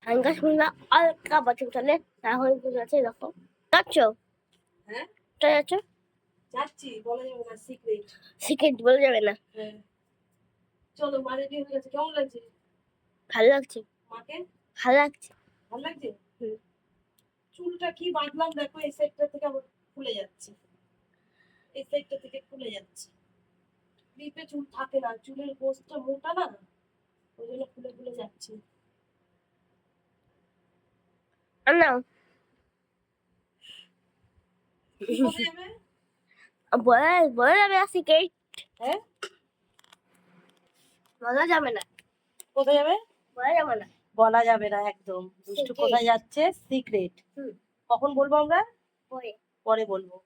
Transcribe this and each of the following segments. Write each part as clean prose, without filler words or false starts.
আঙ্গাস মুলা আলকা বাচ্চা তাহলে তাহলে বুঝে আছে দেখো যাচ্ছ হ্যাঁ কোথায় যাচ্ছ যাচ্ছি বলা যাবে না সিক্রেট সিক্রেট বলে যাবে না হ্যাঁ চলো মা রেডি হয়ে গেছে কেমন লাগছে ভালো লাগছে মাকে ভালো লাগছে ভালো লাগছে চুলটা কি বাঁধলাম দেখো এই সাইডটা থেকে আবার খুলে যাচ্ছে এই সাইডটা থেকে খুলে যাচ্ছে ক্লিপে চুল থাকে না চুলের গোছটা মোটা না ওই জন্য খুলে খুলে যাচ্ছে না কি বলে যাবে বলে বলে যাবে না সিক্রেট হ্যাঁ বলা যাবে না কোথায় যাবে বলা যাবে না বলা যাবে না একদম দুষ্টু Secret. কোথায় যাচ্ছে সিক্রেট কখন বলবো আমরা পরে পরে বলবো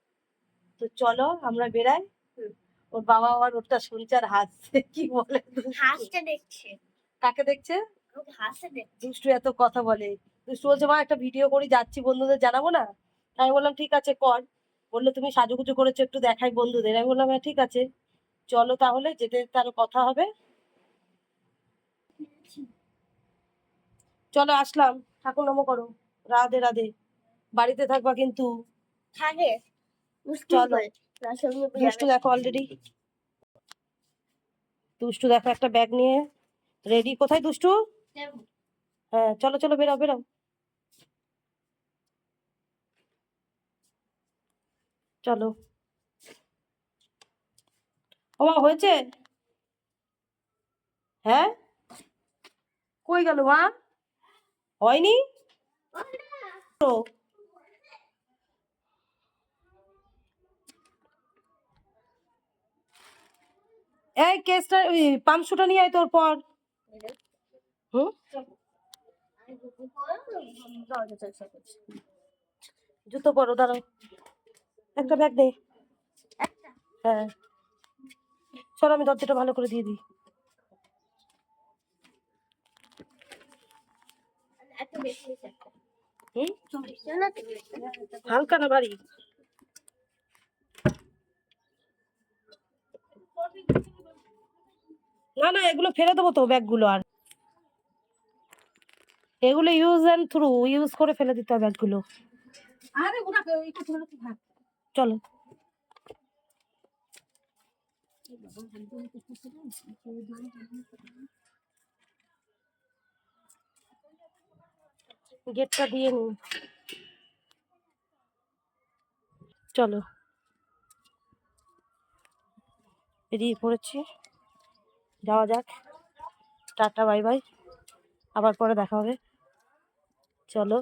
তো চলো আমরা বেরাই হুম। ওর বাবা আবার ওটা শুনছে আর হাসছে কি বলে হাসতে দেখছে কাকে দেখছে ওকে হাসতে দেখছে দুষ্টু এত কথা বলে দুষ্টু বলছে মা একটা ভিডিও করি যাচ্ছি বন্ধুদের জানাবো না আমি বললাম ঠিক আছে কর বললো তুমি সাজুগুজু করেছো একটু দেখাই বন্ধুদের আমি বললাম হ্যাঁ ঠিক আছে চলো তাহলে যেতে যেতে আরো কথা হবে চলো আসলাম ঠাকুর নমো করো রাধে রাধে বাড়িতে থাকবা কিন্তু থাকে চলো না সঙ্গে দুষ্টু দেখো অলরেডি দুষ্টু দেখো একটা ব্যাগ নিয়ে রেডি কোথায় দুষ্টু হ্যাঁ চলো চলো বেরাও বেরাও চলো ওমা হয়েছে হ্যাঁ কই গেল মা হয়নি তো এই কেসটা ওই পামসুটা নিয়ে আয় তোর পর হুম জুতো পরো দাঁড়াও একটা ব্যাগ দে হ্যাঁ চলো আমি দরজাটা ভালো করে দিয়ে দিই হালকা না বাড়ি না না এগুলো ফেলে দেবো তো ব্যাগগুলো আর এগুলো ইউজ অ্যান্ড থ্রু ইউজ করে ফেলে দিতে হবে ব্যাগগুলো আরে ওরা চলো গেটটা দিয়ে নি চলো বেরিয়ে পড়েছি যাওয়া যাক টাটা বাই বাই আবার পরে দেখা হবে চলো